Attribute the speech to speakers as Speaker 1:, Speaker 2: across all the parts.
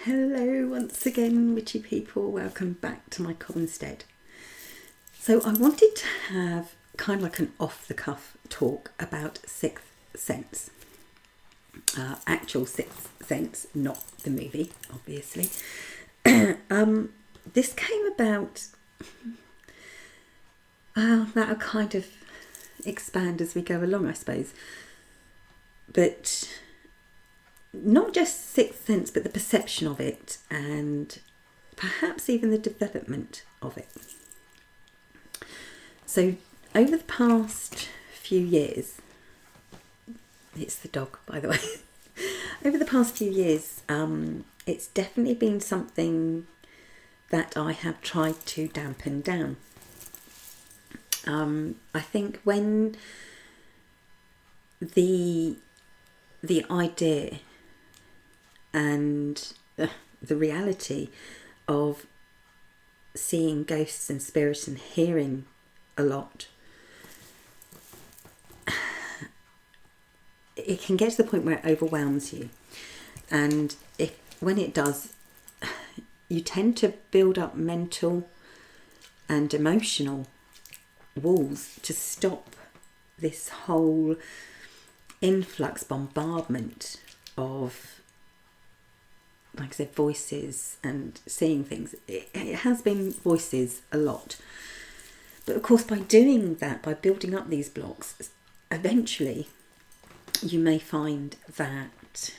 Speaker 1: Hello once again, witchy people. Welcome back to my homestead. So I wanted to have kind of like an off-the-cuff talk about Sixth Sense. Actual Sixth Sense, not the movie, obviously. This came about... that'll kind of expand as we go along, I suppose. But... not just Sixth Sense, but the perception of it and perhaps even the development of it. So over the past few years, it's the dog, by the way. Over the past few years, it's definitely been something that I have tried to dampen down. I think when the idea and the reality of seeing ghosts and spirits and hearing a lot, it can get to the point where it overwhelms you, and when it does, you tend to build up mental and emotional walls to stop this whole influx, bombardment of, like I said, voices and seeing things. It has been voices a lot. But of course, by doing that, by building up these blocks, eventually you may find that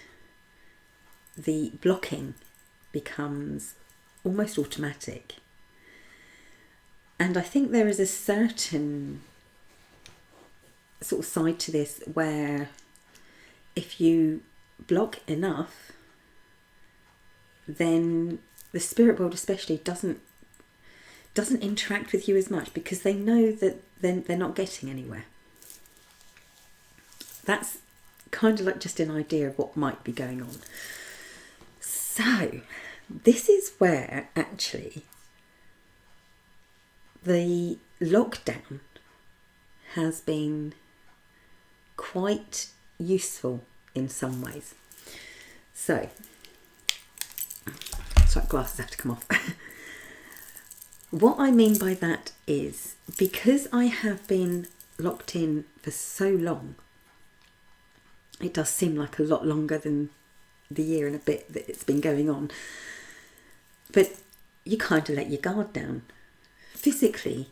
Speaker 1: the blocking becomes almost automatic. And I think there is a certain sort of side to this where if you block enough, then the spirit world especially doesn't interact with you as much, because they know that they're not getting anywhere. That's kind of like just an idea of what might be going on. So this is where actually the lockdown has been quite useful in some ways. So glasses have to come off. What I mean by that is, because I have been locked in for so long, it does seem like a lot longer than the year and a bit that it's been going on, but you kind of let your guard down. Physically,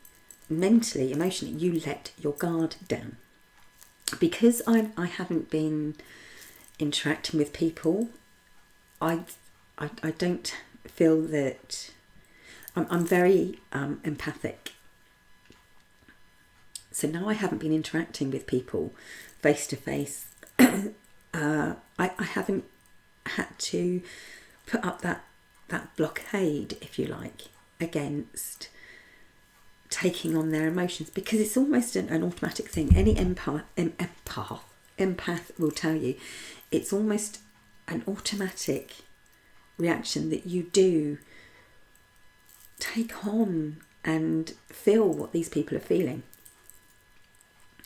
Speaker 1: mentally, emotionally, you let your guard down. Because I haven't been interacting with people, I don't feel that... I'm very empathic. So now I haven't been interacting with people face to face. I haven't had to put up that blockade, if you like, against taking on their emotions, because it's almost an automatic thing. Any empath will tell you it's almost an automatic reaction that you do take on and feel what these people are feeling,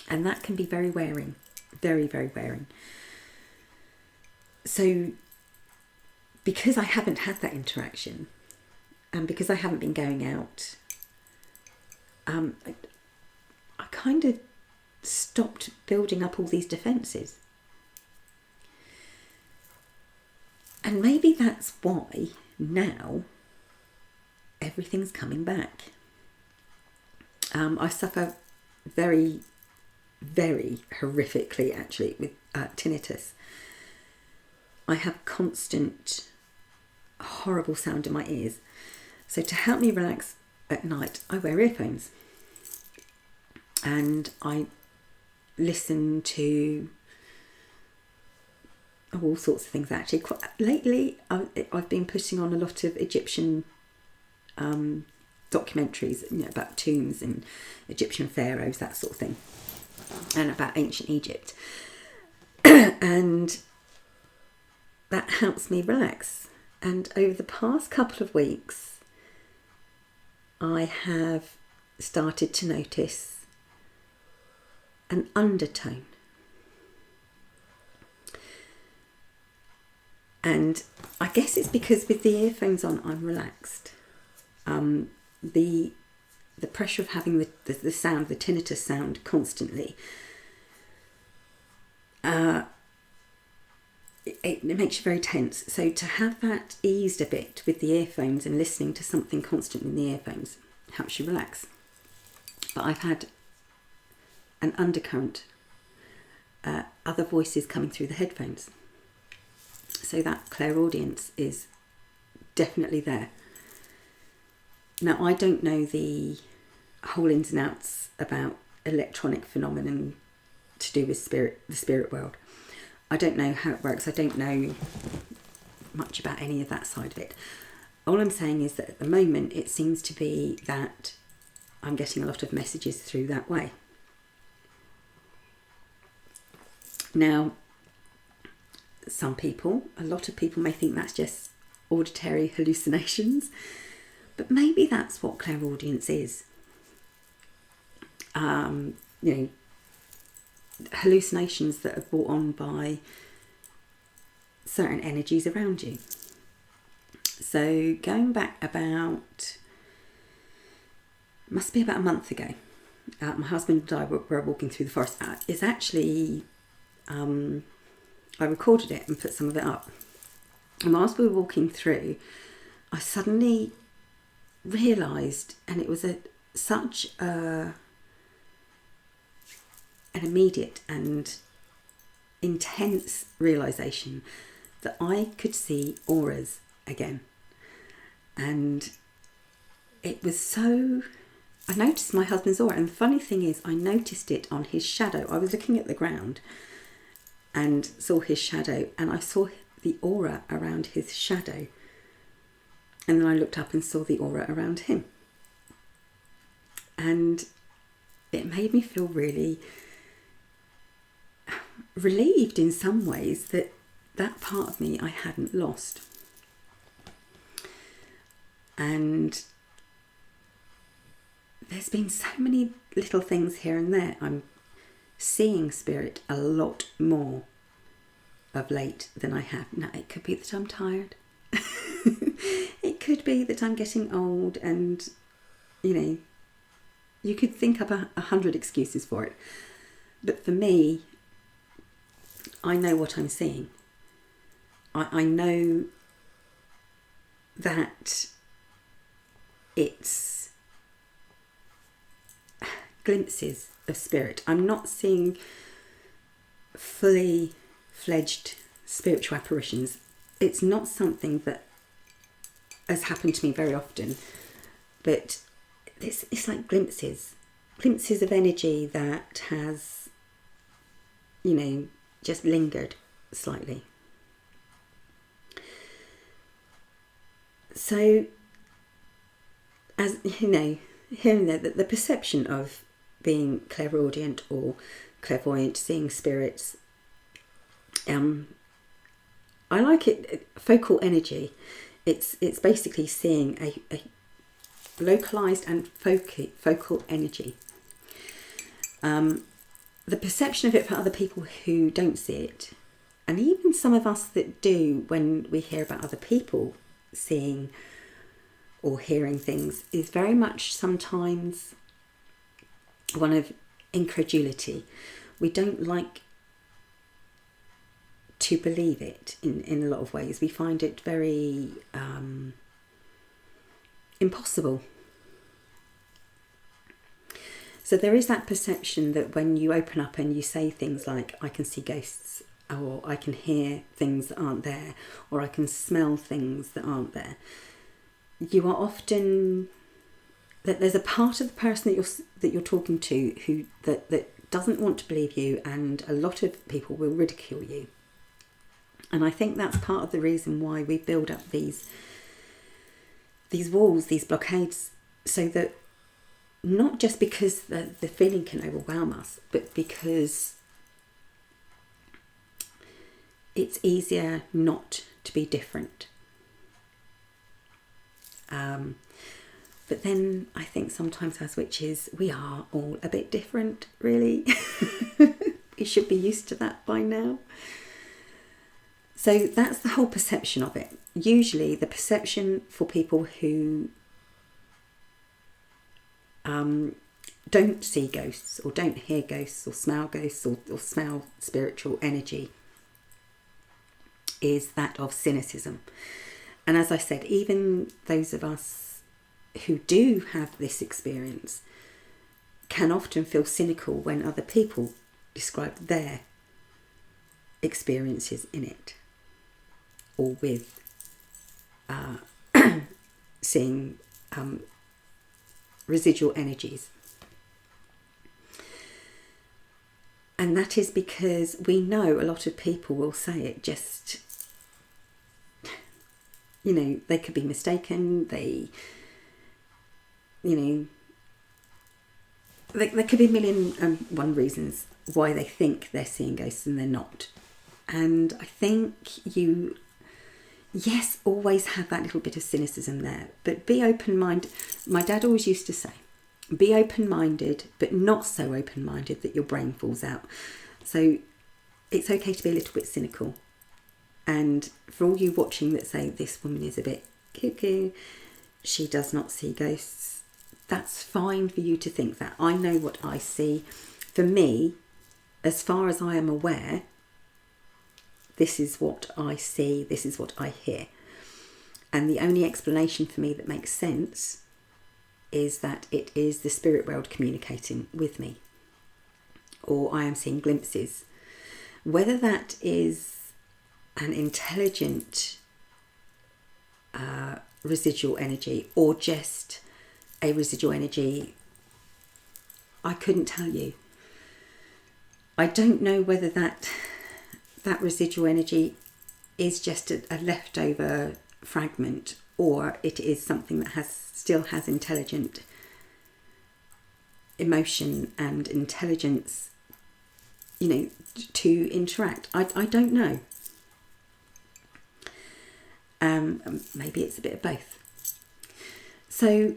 Speaker 1: and that can be very wearing, very, very wearing. So because I haven't had that interaction, and because I haven't been going out, I kind of stopped building up all these defences. And maybe that's why now everything's coming back. I suffer very, very horrifically, actually, with tinnitus. I have constant, horrible sound in my ears. So to help me relax at night, I wear earphones. And I listen to all sorts of things, actually. Lately, I've been putting on a lot of Egyptian documentaries, about tombs and Egyptian pharaohs, that sort of thing, and about ancient Egypt. And that helps me relax. And over the past couple of weeks, I have started to notice an undertone. And I guess it's because with the earphones on, I'm relaxed. The pressure of having the sound, the tinnitus sound constantly, it makes you very tense. So to have that eased a bit with the earphones and listening to something constant in the earphones helps you relax. But I've had an undercurrent, other voices coming through the headphones. So that clairaudience is definitely there. Now, I don't know the whole ins and outs about electronic phenomenon to do with the spirit world. I don't know how it works. I don't know much about any of that side of it. All I'm saying is that at the moment it seems to be that I'm getting a lot of messages through that way. Now, a lot of people may think that's just auditory hallucinations, but maybe that's what clairaudience is. Hallucinations that are brought on by certain energies around you. So going back must be about a month ago, my husband and I were walking through the forest. It's actually, I recorded it and put some of it up. And whilst we were walking through, I suddenly realised, and it was such an immediate and intense realisation that I could see auras again. And it was so... I noticed my husband's aura, and the funny thing is I noticed it on his shadow. I was looking at the ground and saw his shadow, and I saw the aura around his shadow, and then I looked up and saw the aura around him, and it made me feel really relieved in some ways that part of me I hadn't lost. And there's been so many little things here and there. I'm seeing spirit a lot more of late than I have. Now, it could be that I'm tired. It could be that I'm getting old, and, you could think up 100 excuses for it. But for me, I know what I'm seeing. I know that it's glimpses of spirit. I'm not seeing fully fledged spiritual apparitions. It's not something that has happened to me very often, but it's like glimpses of energy that has, just lingered slightly. So, as you know, here and there, the perception of being clairaudient or clairvoyant, seeing spirits, I like it. Focal energy. It's basically seeing a localized and focal energy. The perception of it for other people who don't see it, and even some of us that do, when we hear about other people seeing or hearing things, is very much sometimes one of incredulity. We don't like to believe it in a lot of ways. We find it very impossible. So there is that perception that when you open up and you say things like, I can see ghosts, or I can hear things that aren't there, or I can smell things that aren't there, you are often... that there's a part of the person that you're talking to who that doesn't want to believe you, and a lot of people will ridicule you. And I think that's part of the reason why we build up these walls, these blockades, so that not just because the feeling can overwhelm us, but because it's easier not to be different. But then I think sometimes as witches, we are all a bit different, really. We should be used to that by now. So that's the whole perception of it. Usually the perception for people who don't see ghosts or don't hear ghosts or smell spiritual energy is that of cynicism. And as I said, even those of us who do have this experience can often feel cynical when other people describe their experiences in it, or with seeing residual energies. And that is because we know a lot of people will say it just, they could be mistaken, there could be a million and one reasons why they think they're seeing ghosts and they're not. And I think yes, always have that little bit of cynicism there, but be open-minded. My dad always used to say, be open-minded, but not so open-minded that your brain falls out. So it's okay to be a little bit cynical. And for all you watching that say, this woman is a bit cuckoo, she does not see ghosts, that's fine for you to think that. I know what I see. For me, as far as I am aware, this is what I see, this is what I hear. And the only explanation for me that makes sense is that it is the spirit world communicating with me, or I am seeing glimpses. Whether that is an intelligent residual energy or just a residual energy, I couldn't tell you. I don't know whether that residual energy is just a leftover fragment, or it is something that still has intelligent emotion and intelligence, to interact. I don't know. Maybe it's a bit of both. So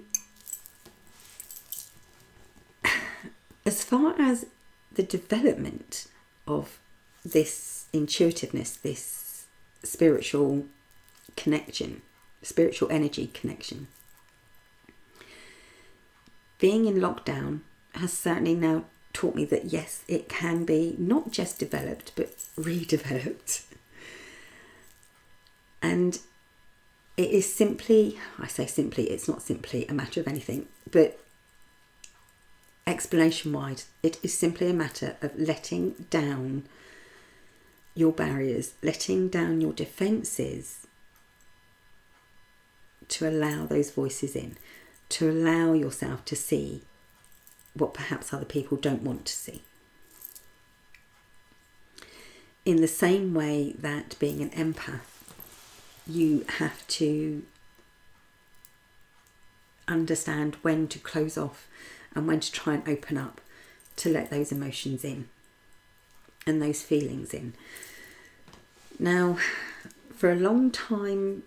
Speaker 1: as far as the development of this intuitiveness, this spiritual connection, spiritual energy connection, being in lockdown has certainly now taught me that yes, it can be not just developed but redeveloped. And it is simply, I say simply, it's not simply a matter of anything, but explanation wise, it is simply a matter of letting down your barriers, letting down your defences to allow those voices in, to allow yourself to see what perhaps other people don't want to see. In the same way that being an empath, you have to understand when to close off and when to try and open up to let those emotions in and those feelings in. Now, for a long time,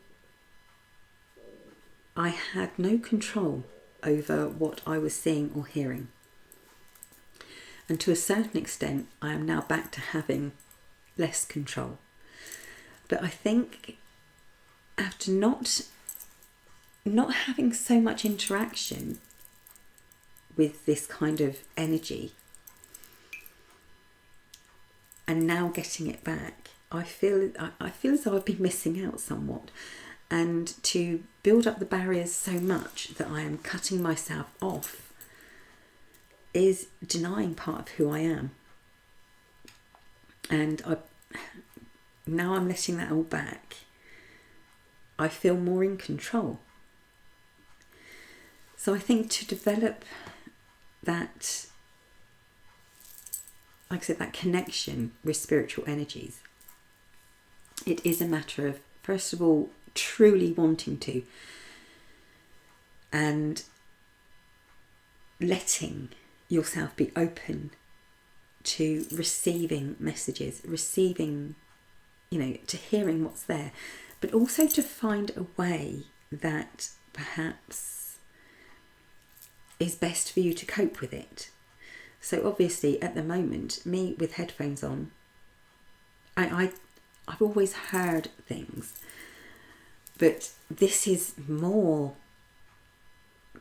Speaker 1: I had no control over what I was seeing or hearing. And to a certain extent, I am now back to having less control. But I think after not having so much interaction with this kind of energy, and now getting it back, I feel as though I've been missing out somewhat. And to build up the barriers so much that I am cutting myself off is denying part of who I am. And now I'm letting that all back. I feel more in control. So I think to develop that, like I said, that connection with spiritual energies, it is a matter of, first of all, truly wanting to, and letting yourself be open to receiving messages, receiving, to hearing what's there, but also to find a way that perhaps is best for you to cope with it. So obviously at the moment, me with headphones on, I I've always heard things, but this is more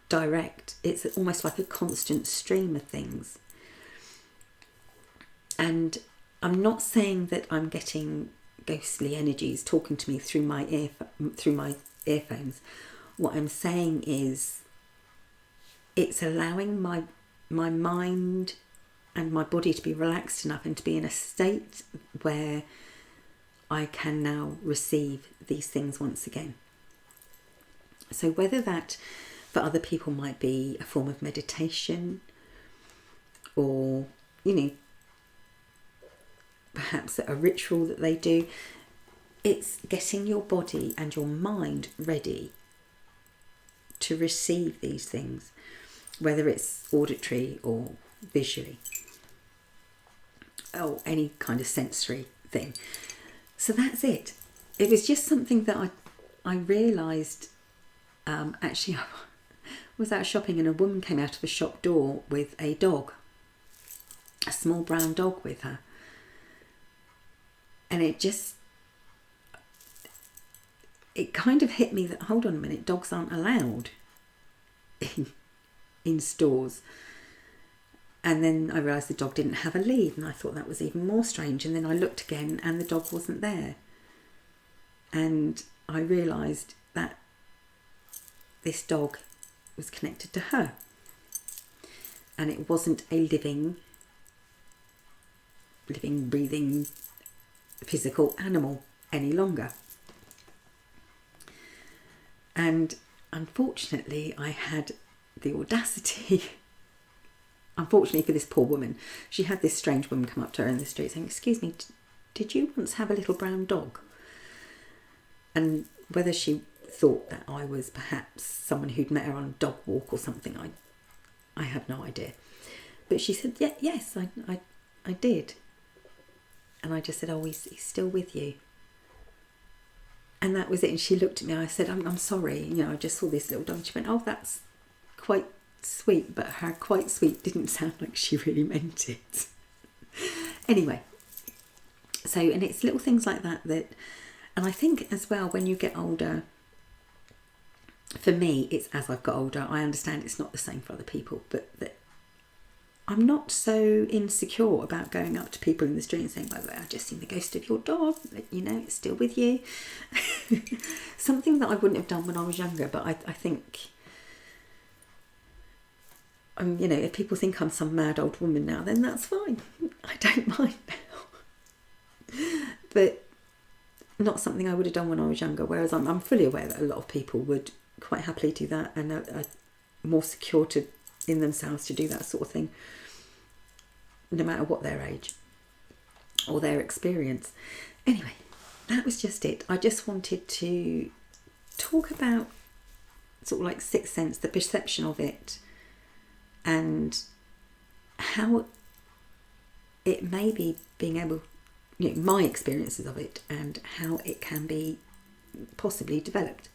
Speaker 1: direct. It's almost like a constant stream of things. And I'm not saying that I'm getting ghostly energies talking to me through my earphones. What I'm saying is it's allowing my mind and my body to be relaxed enough and to be in a state where I can now receive these things once again. So whether that for other people might be a form of meditation, or, you know, perhaps a ritual that they do, it's getting your body and your mind ready to receive these things, whether it's auditory or visually or any kind of sensory thing. So that's it. It was just something that I realised, actually I was out shopping and a woman came out of a shop door with a dog, a small brown dog with her. And it kind of hit me that, hold on a minute, dogs aren't allowed in stores. And then I realised the dog didn't have a lead, and I thought that was even more strange. And then I looked again and the dog wasn't there. And I realised that this dog was connected to her. And it wasn't a living, breathing, physical animal any longer. And unfortunately, I had the audacity, unfortunately for this poor woman, she had this strange woman come up to her in the street saying, "Excuse me, did you once have a little brown dog?" And whether she thought that I was perhaps someone who'd met her on a dog walk or something, I have no idea. But she said, yes, I did. And I just said, "Oh, he's still with you." And that was it. And she looked at me. I said, I'm sorry. You know, I just saw this little dog. She went, "Oh, that's quite sweet." But her quite sweet didn't sound like she really meant it. Anyway, so, and it's little things like that, and I think as well, when you get older, for me, it's as I've got older, I understand it's not the same for other people, but that I'm not so insecure about going up to people in the street and saying, "By the way, I've just seen the ghost of your dog, but, you know, it's still with you." Something that I wouldn't have done when I was younger, but I think, you know, if people think I'm some mad old woman now, then that's fine. I don't mind now. But not something I would have done when I was younger, whereas I'm fully aware that a lot of people would quite happily do that and are more secure in themselves to do that sort of thing, no matter what their age or their experience. Anyway, that was just it. I just wanted to talk about sort of like sixth sense, the perception of it, and how it may be being able, you know, my experiences of it and how it can be possibly developed.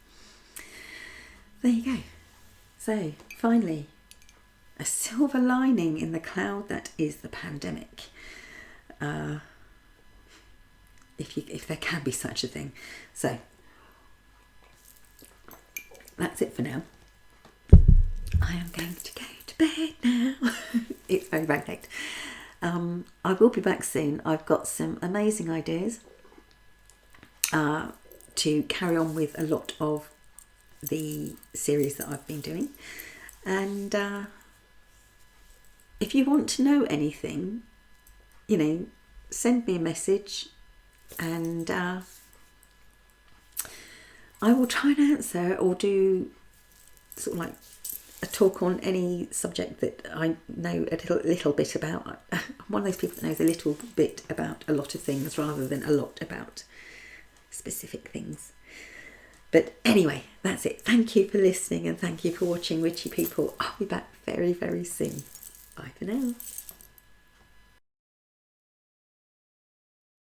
Speaker 1: There you go. So finally, a silver lining in the cloud that is the pandemic. If there can be such a thing. So that's it for now. I am going to go to bed now. It's very, very late. I will be back soon. I've got some amazing ideas to carry on with a lot of the series that I've been doing. And if you want to know anything, you know, send me a message and I will try and answer or do sort of like a talk on any subject that I know a little bit about. I'm one of those people that knows a little bit about a lot of things rather than a lot about specific things. But anyway, that's it. Thank you for listening and thank you for watching, Witchy people. I'll be back very, very soon. Bye for now.